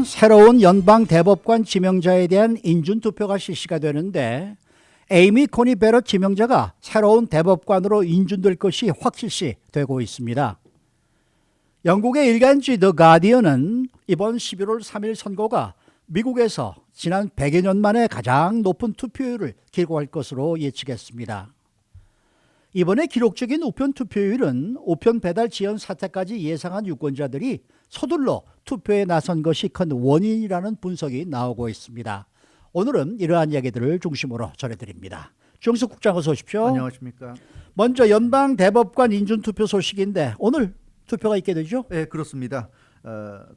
새로운 연방 대법관 지명자에 대한 인준 투표가 실시가 되는데 에이미 코니 베럿 지명자가 새로운 대법관으로 인준될 것이 확실시 되고 있습니다. 영국의 일간지 더 가디언은 이번 11월 3일 선거가 미국에서 지난 100여 년 만에 가장 높은 투표율을 기록할 것으로 예측했습니다. 이번에 기록적인 우편 투표율은 우편 배달 지연 사태까지 예상한 유권자들이 서둘러 투표에 나선 것이 큰 원인이라는 분석이 나오고 있습니다. 오늘은 이러한 이야기들을 중심으로 전해드립니다. 주영석 국장 어서 오십시오. 안녕하십니까. 먼저 연방 대법관 인준 투표 소식인데 오늘 투표가 있게 되죠? 네, 그렇습니다.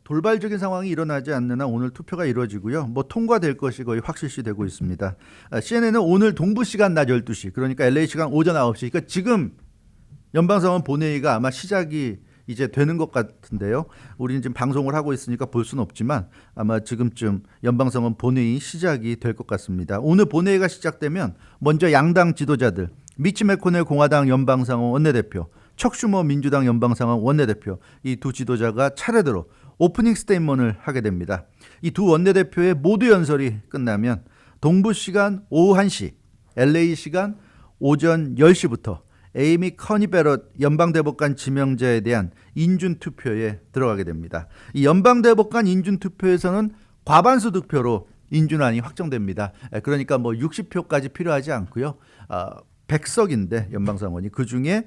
돌발적인 상황이 일어나지 않는 한 오늘 투표가 이루어지고요. 통과될 것이 거의 확실시되고 있습니다. CNN은 오늘 동부 시간 낮 12시, 그러니까 LA 시간 오전 9시, 그러니까 지금 연방상원 본회의가 아마 시작이 이제 되는 것 같은데요. 우리는 지금 방송을 하고 있으니까 볼 수는 없지만 아마 지금쯤 연방상원 본회의 시작이 될 것 같습니다. 오늘 본회의가 시작되면 먼저 양당 지도자들, 미치 매코넬 공화당 연방상원 원내대표, 척 슈머 민주당 연방상원 원내대표, 이 두 지도자가 차례대로 오프닝 스테이트먼트를 하게 됩니다. 이 두 원내대표의 모두 연설이 끝나면 동부 시간 오후 1시, LA 시간 오전 10시부터 에이미 커니 베럿 연방대법관 지명자에 대한 인준투표에 들어가게 됩니다. 이 연방대법관 인준투표에서는 과반수 득표로 인준안이 확정됩니다. 그러니까 60표까지 필요하지 않고요. 100석인데 연방상원이 그중에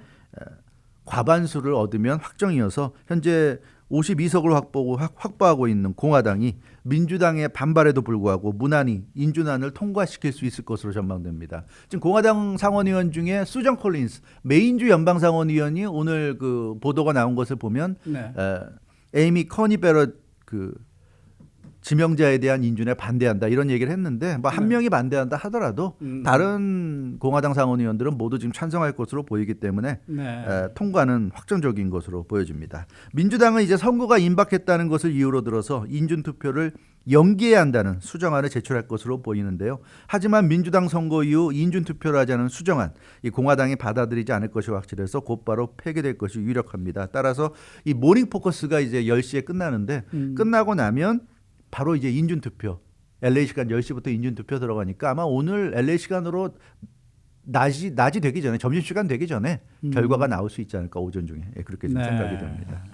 과반수를 얻으면 확정이어서 현재 52석을 확보하고 있는 공화당이 민주당의 반발에도 불구하고 무난히 인준안을 통과시킬 수 있을 것으로 전망됩니다. 지금 공화당 상원의원 중에 수전 콜린스 메인주 연방상원의원이 오늘 그 보도가 나온 것을 보면 네. 에이미 커니 베럿 그 지명자에 대한 인준에 반대한다 이런 얘기를 했는데 한 명이 반대한다 하더라도 다른 공화당 상원의원들은 모두 지금 찬성할 것으로 보이기 때문에 통과는 확정적인 것으로 보여집니다. 민주당은 이제 선거가 임박했다는 것을 이유로 들어서 인준 투표를 연기해야 한다는 수정안을 제출할 것으로 보이는데요. 하지만 민주당 선거 이후 인준 투표를 하자는 수정안, 이 공화당이 받아들이지 않을 것이 확실해서 곧바로 폐기될 것이 유력합니다. 따라서 이 모닝 포커스가 이제 10시에 끝나는데 끝나고 나면 바로 이제 인준 투표, LA 시간 10시부터 인준 투표 들어가니까 아마 오늘 LA 시간으로 낮이 되기 전에, 점심시간 되기 전에 결과가 나올 수 있지 않을까, 오전 중에. 그렇게 좀 생각이 됩니다.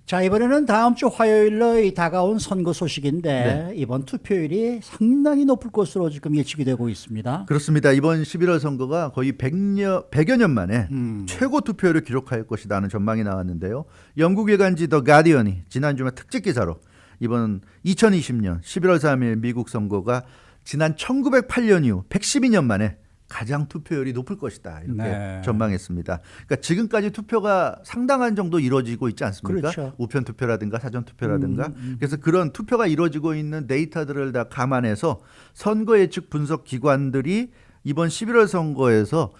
자, 이번에는 다음 주 화요일로 다가온 선거 소식인데 이번 투표율이 상당히 높을 것으로 지금 예측이 되고 있습니다. 그렇습니다. 이번 11월 선거가 거의 100여 년 만에 최고 투표율을 기록할 것이라는 전망이 나왔는데요. 영국 일간지 더 가디언이 지난 주말 특집 기사로 이번 2020년 11월 3일 미국 선거가 지난 1908년 이후 112년 만에 가장 투표율이 높을 것이다 이렇게 전망했습니다. 그러니까 지금까지 투표가 상당한 정도 이루어지고 있지 않습니까? 그렇죠. 우편 투표라든가 사전 투표라든가 그래서 그런 투표가 이루어지고 있는 데이터들을 다 감안해서 선거 예측 분석 기관들이 이번 11월 선거에서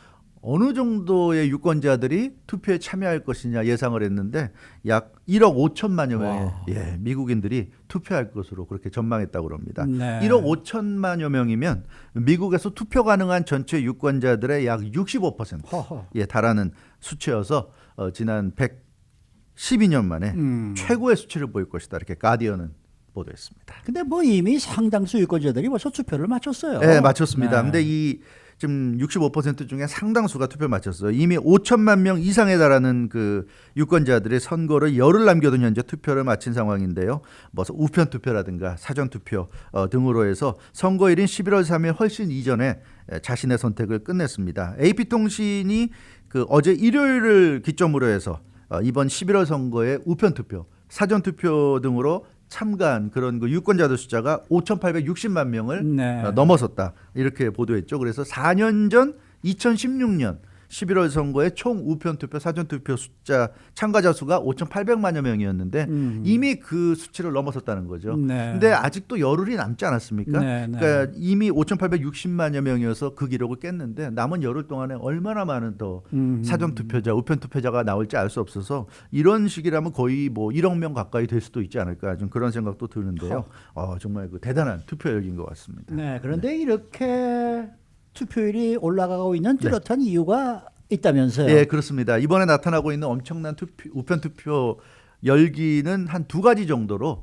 어느 정도의 유권자들이 투표에 참여할 것이냐 예상을 했는데 약 1억 5천만여 명의 미국인들이 투표할 것으로 그렇게 전망했다고 합니다. 1억 5천만여 명이면 미국에서 투표 가능한 전체 유권자들의 약 65%에 달하는 수치여서 지난 112년 만에 최고의 수치를 보일 것이다. 이렇게 가디언은 보도했습니다. 근데 이미 상당수 유권자들이 벌써 투표를 마쳤어요. 네, 마쳤습니다. 근데 지금 65% 중에 상당수가 투표를 마쳤어요. 이미 5천만 명 이상에 달하는 그 유권자들의 선거를 열흘 남겨둔 현재 투표를 마친 상황인데요. 우편 투표라든가 사전 투표 등으로 해서 선거일인 11월 3일 훨씬 이전에 자신의 선택을 끝냈습니다. AP통신이 어제 일요일을 기점으로 해서 이번 11월 선거의 우편 투표, 사전 투표 등으로 참가한 그런 그 유권자들 숫자가 5,860만 명을 넘어섰다 이렇게 보도했죠. 그래서 4년 전 2016년 11월 선거의 총 우편 투표, 사전 투표 숫자 참가자 수가 5,800만여 명이었는데 이미 그 수치를 넘어섰다는 거죠. 근데 아직도 열흘이 남지 않았습니까? 그러니까 이미 5,860만여 명이어서 그 기록을 깼는데 남은 열흘 동안에 얼마나 많은 더 사전 투표자, 우편 투표자가 나올지 알 수 없어서 이런 식이라면 거의 1억 명 가까이 될 수도 있지 않을까 좀 그런 생각도 드는데요. 정말 대단한 투표율인 것 같습니다. 그런데 이렇게 투표율이 올라가고 있는 뚜렷한 이유가 있다면서요? 네, 그렇습니다. 이번에 나타나고 있는 엄청난 우편 투표 열기는 한 두 가지 정도로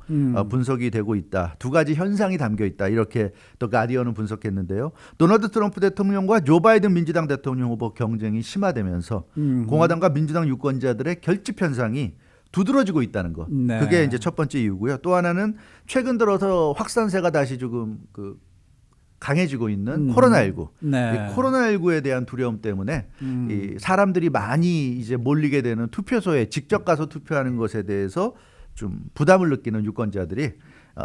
분석이 되고 있다. 두 가지 현상이 담겨 있다. 이렇게 또 가디언은 분석했는데요. 도널드 트럼프 대통령과 조 바이든 민주당 대통령 후보 경쟁이 심화되면서 공화당과 민주당 유권자들의 결집 현상이 두드러지고 있다는 것. 네. 그게 이제 첫 번째 이유고요. 또 하나는 최근 들어서 확산세가 다시 조금 강해지고 있는 코로나19. 네. 이 코로나19에 대한 두려움 때문에 이 사람들이 많이 이제 몰리게 되는 투표소에 직접 가서 투표하는 것에 대해서 좀 부담을 느끼는 유권자들이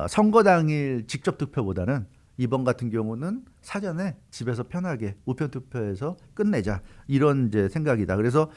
선거 당일 직접 투표보다는 이번 같은 경우는 사전에 집에서 편하게 우편 투표해서 끝내자 이런 이제 생각이다. 그래서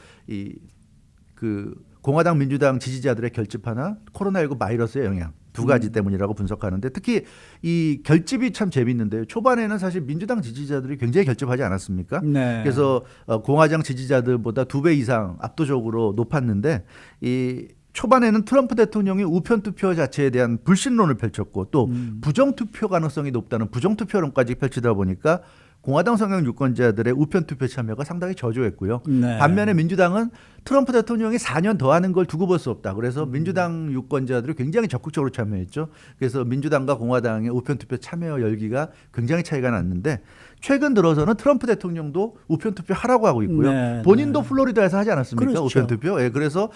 공화당 민주당 지지자들의 결집 하나 코로나19 바이러스의 영향 두 가지 때문이라고 분석하는데 특히 이 결집이 참 재밌는데요. 초반에는 사실 민주당 지지자들이 굉장히 결집하지 않았습니까? 네. 그래서 공화당 지지자들보다 2배 이상 압도적으로 높았는데 이 초반에는 트럼프 대통령이 우편 투표 자체에 대한 불신론을 펼쳤고 또 부정 투표 가능성이 높다는 부정 투표론까지 펼치다 보니까 공화당 성향 유권자들의 우편 투표 참여가 상당히 저조했고요. 네. 반면에 민주당은 트럼프 대통령이 4년 더 하는 걸 두고 볼 수 없다. 그래서 민주당 유권자들이 굉장히 적극적으로 참여했죠. 그래서 민주당과 공화당의 우편 투표 참여 열기가 굉장히 차이가 났는데 최근 들어서는 트럼프 대통령도 우편 투표 하라고 하고 있고요. 네, 본인도 플로리다에서 하지 않았습니까? 그렇죠. 우편 투표. 예, 그래서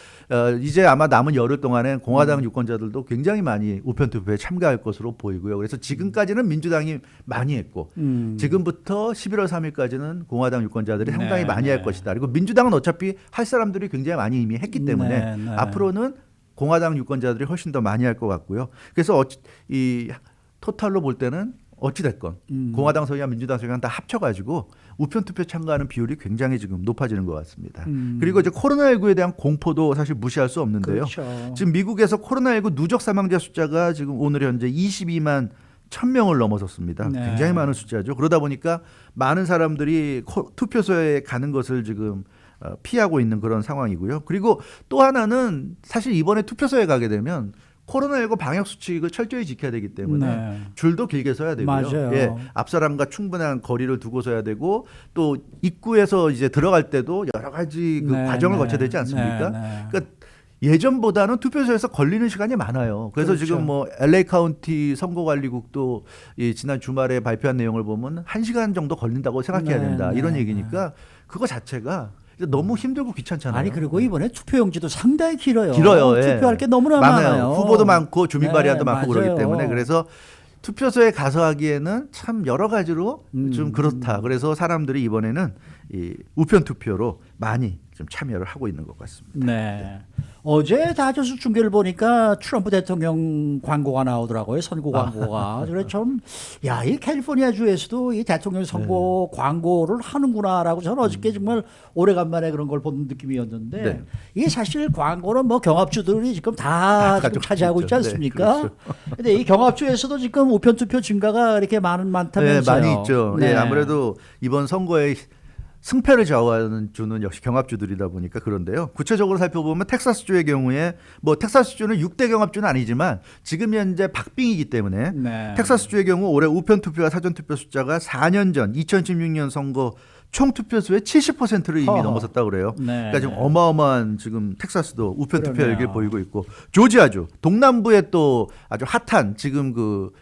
이제 아마 남은 열흘 동안에 공화당 유권자들도 굉장히 많이 우편 투표에 참가할 것으로 보이고요. 그래서 지금까지는 민주당이 많이 했고 지금부터 11월 3일까지는 공화당 유권자들이 상당히 네, 많이 할 것이다. 그리고 민주당은 어차피 할 사람들이 굉장히 많이 이미 했기 때문에 네. 앞으로는 공화당 유권자들이 훨씬 더 많이 할 것 같고요. 그래서 이 토탈로 볼 때는 어찌됐건 공화당 성향 민주당 성향 다 합쳐가지고 우편 투표 참가하는 비율이 굉장히 지금 높아지는 것 같습니다. 그리고 이제 코로나19에 대한 공포도 사실 무시할 수 없는데요. 그렇죠. 지금 미국에서 코로나19 누적 사망자 숫자가 지금 오늘 현재 22만 1000명을 넘어섰습니다. 네. 굉장히 많은 숫자죠. 그러다 보니까 많은 사람들이 투표소에 가는 것을 지금 피하고 있는 그런 상황이고요. 그리고 또 하나는 사실 이번에 투표소에 가게 되면 코로나19 방역 수칙을 철저히 지켜야 되기 때문에 네. 줄도 길게 서야 되고요. 맞아요. 예, 앞 사람과 충분한 거리를 두고 서야 되고 또 입구에서 이제 들어갈 때도 여러 가지 그 네, 과정을 네. 거쳐야 되지 않습니까? 네, 네. 그러니까 예전보다는 투표소에서 걸리는 시간이 많아요. 그래서 그렇죠. 지금 뭐 LA 카운티 선거관리국도 이 지난 주말에 발표한 내용을 보면 1시간 정도 걸린다고 생각해야 네, 된다. 네, 이런 얘기니까 그거 자체가 너무 힘들고 귀찮잖아요. 아니 그리고 이번에 투표용지도 상당히 길어요. 길어요. 예. 투표할 게 너무나 많아요. 후보도 많고 주민 네, 발의안도 많고 맞아요. 그러기 때문에 그래서 투표소에 가서 하기에는 참 여러 가지로 좀 그렇다. 그래서 사람들이 이번에는 이 우편 투표로 많이 좀 참여를 하고 있는 것 같습니다. 네. 어제 다저스 중계를 보니까 트럼프 대통령 광고가 나오더라고요. 선거 광고가. 그래서 좀, 야, 이 캘리포니아 주에서도 이 대통령 선거 광고를 하는구나라고 저는 어저께 정말 오래간만에 그런 걸 본 느낌이었는데 네. 이게 사실 광고는 뭐 경합주들이 지금 다 지금 가지고 차지하고 있지 있죠. 네, 않습니까? 그렇죠. 근데 이 경합주에서도 지금 우편 투표 증가가 이렇게 많다면서요. 네, 많이 있죠. 네. 예, 아무래도 이번 선거에 승패를 좌우하는 주는 역시 경합주들이다 보니까 그런데요. 구체적으로 살펴보면 텍사스주의 경우에 뭐 텍사스주는 6대 경합주는 아니지만 지금 현재 박빙이기 때문에 네. 텍사스주의 경우 올해 우편 투표와 사전 투표 숫자가 4년 전 2016년 선거 총 투표수의 70%를 이미 허허. 넘어섰다고 그래요. 네, 그러니까 지금 네. 어마어마한 지금 텍사스도 우편 투표 그러네요. 열기를 보이고 있고 조지아주 동남부에 또 아주 핫한 지금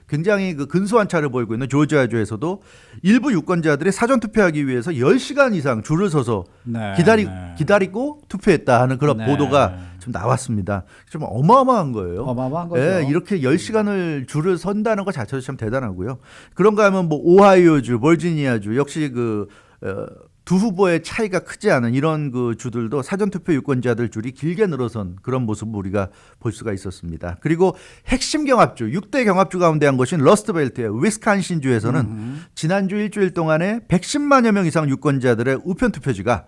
굉장히 근소한 차를 보이고 있는 조지아주에서도 일부 유권자들이 사전 투표하기 위해서 10시간 이상 줄을 서서 네, 기다리고 투표했다 하는 그런 네. 보도가 좀 나왔습니다. 좀 어마어마한 거예요. 어마어마한 거죠. 예, 이렇게 10시간을 줄을 선다는 것 자체도 참 대단하고요. 그런가 하면 뭐 오하이오주, 버지니아주 역시 두 후보의 차이가 크지 않은 이런 주들도 사전투표 유권자들 줄이 길게 늘어선 그런 모습을 우리가 볼 수가 있었습니다. 그리고 핵심 경합주, 6대 경합주 가운데 한 것인 러스트벨트의 위스콘신주에서는 지난주 일주일 동안에 110만여 명 이상 유권자들의 우편 투표지가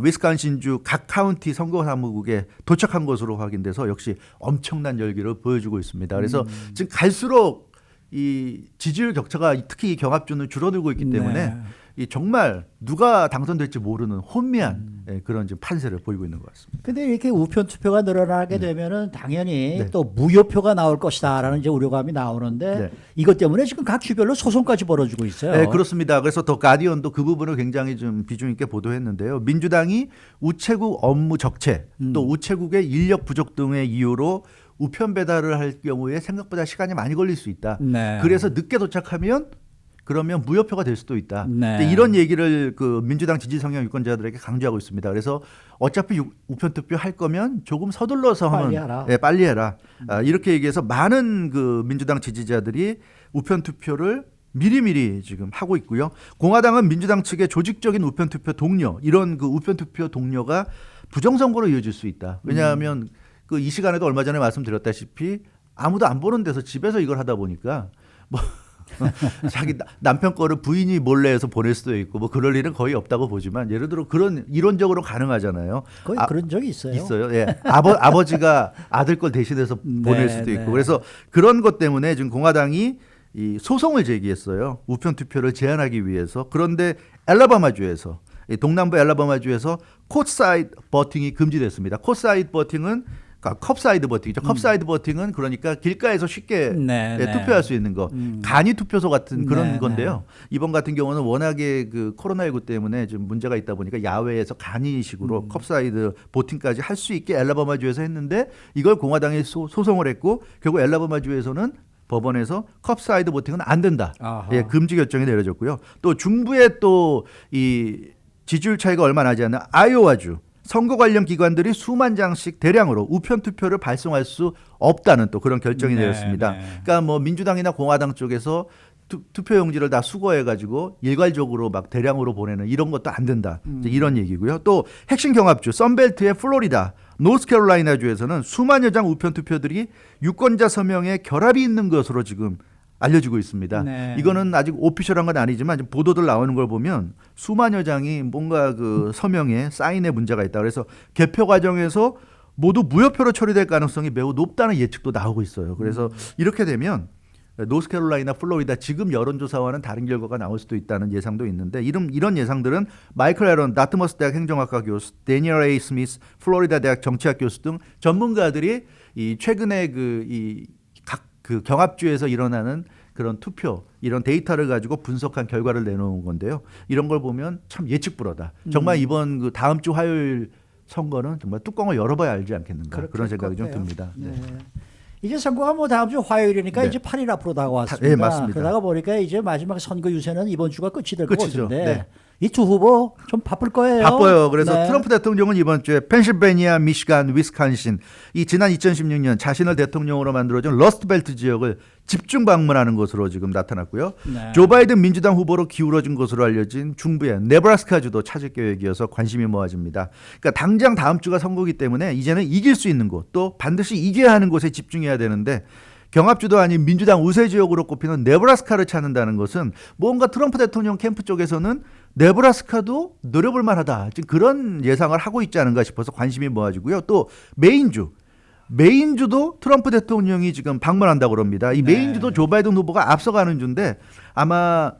위스콘신주 각 카운티 선거사무국에 도착한 것으로 확인돼서 역시 엄청난 열기를 보여주고 있습니다. 그래서 지금 갈수록 이 지지율 격차가 특히 이 경합주는 줄어들고 있기 때문에 네. 이 정말 누가 당선될지 모르는 혼미한 예, 그런 지금 판세를 보이고 있는 것 같습니다. 근데 이렇게 우편 투표가 늘어나게 되면은 당연히 네. 또 무효표가 나올 것이다라는 이제 우려감이 나오는데 네. 이것 때문에 지금 각 주별로 소송까지 벌어지고 있어요. 네, 그렇습니다. 그래서 더 가디언도 그 부분을 굉장히 좀 비중 있게 보도했는데요. 민주당이 우체국 업무 적체, 또 우체국의 인력 부족 등의 이유로 우편 배달을 할 경우에 생각보다 시간이 많이 걸릴 수 있다. 네. 그래서 늦게 도착하면 그러면 무효표가 될 수도 있다. 네. 근데 이런 얘기를 그 민주당 지지 성향 유권자들에게 강조하고 있습니다. 그래서 어차피 우편 투표 할 거면 조금 서둘러서 빨리 하면 하라. 예, 빨리 해라. 이렇게 얘기해서 많은 그 민주당 지지자들이 우편 투표를 미리미리 지금 하고 있고요. 공화당은 민주당 측의 조직적인 우편 투표 동료, 이런 그 우편 투표 동료가 부정선거로 이어질 수 있다. 왜냐하면 그 이 시간에도 얼마 전에 말씀드렸다시피 아무도 안 보는 데서 집에서 이걸 하다 보니까 뭐 자기 남편 거를 부인이 몰래 해서 보낼 수도 있고 뭐 그럴 일은 거의 없다고 보지만, 예를 들어 그런 이론적으로 가능하잖아요. 거의 그런 적이 있어요. 있어요. 예. 아버지가 아들 걸 대신해서 보낼 수도 있고. 그래서 그런 것 때문에 지금 공화당이 이 소송을 제기했어요. 우편 투표를 제한하기 위해서. 그런데 엘라바마주에서, 이 동남부 엘라바마주에서 콧사이드 버팅이 금지됐습니다. 콧사이드 버팅은 컵사이드 버팅이죠. 컵사이드 버팅은 그러니까 길가에서 쉽게 네, 예, 네. 투표할 수 있는 거. 간이 투표소 같은 그런 네, 건데요. 이번 같은 경우는 워낙에 그 코로나19 때문에 좀 문제가 있다 보니까 야외에서 간이식으로 컵사이드 보팅까지 할 수 있게 엘라바마주에서 했는데, 이걸 공화당이 소송을 했고 결국 엘라바마주에서는 법원에서 컵사이드 보팅은 안 된다. 아하. 예, 금지 결정이 내려졌고요. 또 중부에 또 이 지지율 차이가 얼마 나지 않는 아이오와주, 선거 관련 기관들이 수만 장씩 대량으로 우편 투표를 발송할 수 없다는 또 그런 결정이 네, 내렸습니다. 네. 그러니까 뭐 민주당이나 공화당 쪽에서 투표 용지를 다 수거해 가지고 일괄적으로 막 대량으로 보내는 이런 것도 안 된다. 이제 이런 얘기고요. 또 핵심 경합주 선벨트의 플로리다, 노스캐롤라이나 주에서는 수만여 장 우편 투표들이 유권자 서명에 결합이 있는 것으로 지금 알려지고 있습니다. 네. 이거는 아직 오피셜한 건 아니지만 지금 보도들 나오는 걸 보면 수만여 장이 뭔가 그 서명에 사인에 문제가 있다. 그래서 개표 과정에서 모두 무효표로 처리될 가능성이 매우 높다는 예측도 나오고 있어요. 그래서 이렇게 되면 노스캐롤라이나, 플로리다 지금 여론조사와는 다른 결과가 나올 수도 있다는 예상도 있는데, 이런 예상들은 마이클 애런 다트머스 대학 행정학과 교수, 데니얼 A. 스미스 플로리다 대학 정치학 교수 등 전문가들이 이 최근에 그 경합주에서 일어나는 그런 투표, 이런 데이터를 가지고 분석한 결과를 내놓은 건데요. 이런 걸 보면 참 예측불허다. 정말 이번 그 다음 주 화요일 선거는 정말 뚜껑을 열어봐야 알지 않겠는가, 그런 생각이 좀 듭니다. 네. 이제 선거가 뭐 다음 주 화요일이니까 네. 이제 8일 앞으로 다가왔습니다. 네, 맞습니다. 그러다가 보니까 이제 마지막 선거 유세는 이번 주가 끝이 될 것 끝이죠. 같은데 네. 이 두 후보 좀 바쁠 거예요. 바빠요. 그래서 네. 트럼프 대통령은 이번 주에 펜실베니아, 미시간, 위스콘신, 이 지난 2016년 자신을 대통령으로 만들어준 러스트벨트 지역을 집중 방문하는 것으로 지금 나타났고요. 네. 조 바이든 민주당 후보로 기울어진 것으로 알려진 중부의 네브라스카주도 찾을 계획이어서 관심이 모아집니다. 그러니까 당장 다음 주가 선거기 때문에 이제는 이길 수 있는 곳, 또 반드시 이겨야 하는 곳에 집중해야 되는데, 경합주도 아닌 민주당 우세 지역으로 꼽히는 네브라스카를 찾는다는 것은 뭔가 트럼프 대통령 캠프 쪽에서는 네브라스카도 노려볼 만하다, 지금 그런 예상을 하고 있지 않은가 싶어서 관심이 모아지고요. 또 메인주도 트럼프 대통령이 지금 방문한다고 합니다. 이 네. 메인주도 조 바이든 후보가 앞서가는 주인데, 아마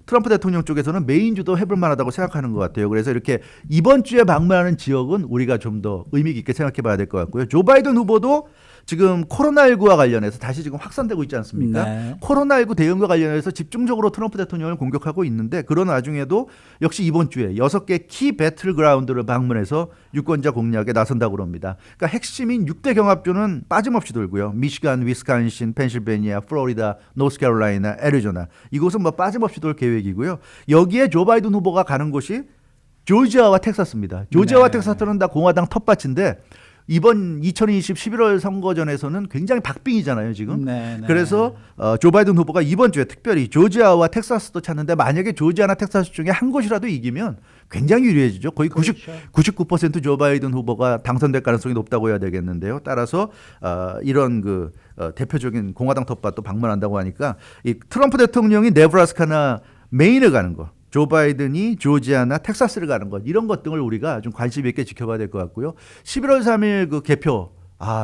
트럼프 대통령 쪽에서는 메인주도 해볼 만하다고 생각하는 것 같아요. 그래서 이렇게 이번 주에 방문하는 지역은 우리가 좀 더 의미 깊게 생각해 봐야 될 것 같고요. 조 바이든 후보도 지금 코로나19와 관련해서 다시 지금 확산되고 있지 않습니까? 네. 코로나19 대응과 관련해서 집중적으로 트럼프 대통령을 공격하고 있는데, 그런 와중에도 역시 이번 주에 6개 키 배틀 그라운드를 방문해서 유권자 공략에 나선다고 합니다. 그러니까 핵심인 6대 경합주는 빠짐없이 돌고요. 미시간, 위스콘신, 펜실베니아, 플로리다, 노스캐롤라이나, 애리조나, 이곳은 뭐 빠짐없이 돌 계획이고요. 여기에 조 바이든 후보가 가는 곳이 조지아와 텍사스입니다. 조지아와 네. 텍사스는 다 공화당 텃밭인데, 이번 2020 11월 선거전에서는 굉장히 박빙이잖아요, 지금. 네, 네. 그래서 조 바이든 후보가 이번 주에 특별히 조지아와 텍사스도 찾는데, 만약에 조지아나 텍사스 중에 한 곳이라도 이기면 굉장히 유리해지죠. 거의 그렇죠. 99% 조 바이든 후보가 당선될 가능성이 높다고 해야 되겠는데요. 따라서 이런 대표적인 공화당 텃밭도 방문한다고 하니까, 이 트럼프 대통령이 네브라스카나 메인을 가는 거, 조 바이든이 조지아나 텍사스를 가는 것, 이런 것 등을 우리가 좀 관심 있게 지켜봐야 될 것 같고요. 11월 3일 그 개표,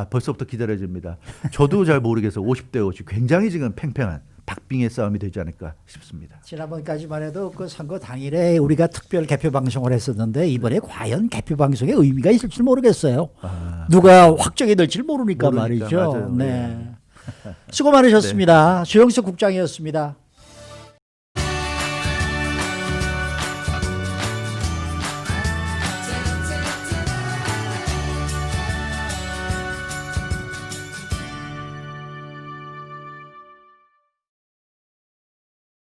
벌써부터 기다려집니다. 저도 잘 모르겠어요. 50대 50 굉장히 지금 팽팽한 박빙의 싸움이 되지 않을까 싶습니다. 지난번까지만 해도 그 선거 당일에 우리가 특별 개표 방송을 했었는데 이번에 과연 개표 방송에 의미가 있을지 모르겠어요. 누가 확정이 될지 모르니까 말이죠. 맞아요. 네. 수고 많으셨습니다. 주영석 국장이었습니다.